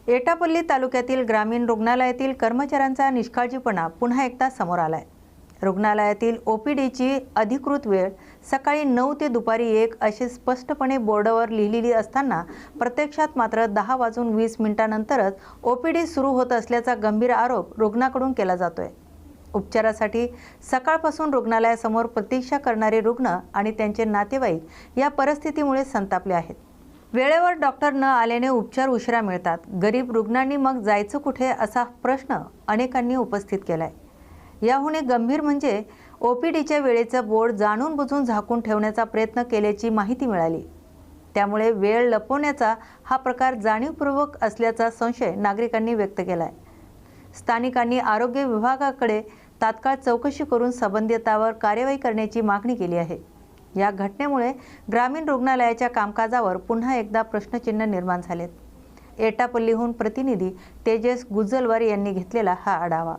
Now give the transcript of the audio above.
एटापल्ली तालुक्यातील ग्रामीण रुग्णालयातील कर्मचाऱ्यांचा निष्काळजीपणा पुन्हा एकदा समोर आलाय। रुग्णालयातील ओपीडीची अधिकृत वेळ सकाळी 9 ते दुपारी 1 अशी स्पष्टपणे बोर्डावर लिहिलेली असताना प्रत्यक्षात मात्र 10:20 नंतरच ओपीडी सुरू होत असल्याचा गंभीर आरोप रुग्णाकडून केला जातोय। उपचारासाठी सकाळपासून रुग्णालयासमोर प्रतीक्षा करणारे रुग्ण आणि त्यांचे नातेवाईक या परिस्थितीमुळे संतापले आहेत। वेळेवर डॉक्टर न आल्याने उपचार उशिरा मिळतात। गरीब रुग्णांनी मग जायचं कुठे असा प्रश्न अनेकांनी उपस्थित केलाय। याहून गंभीर म्हणजे ओपीडीच्या वेळेचा बोर्ड जाणून बुजून झाकून ठेवण्याचा प्रयत्न केल्याची माहिती मिळाली। त्यामुळे वेळ लपवण्याचा हा प्रकार जाणीवपूर्वक असल्याचा संशय नागरिकांनी व्यक्त केलाय। स्थानिकांनी आरोग्य विभागाकडे तात्काळ चौकशी करून संबंधितांवर कार्यवाही करण्याची मागणी केली आहे। या घटनेमुळे ग्रामीण रुग्णालयाच्या कामकाजावर पुन्हा एकदा प्रश्नचिन्ह निर्माण झालेत। एटापल्लीहून प्रतिनिधी तेजस गुजलवार यांनी घेतलेला हा आढावा।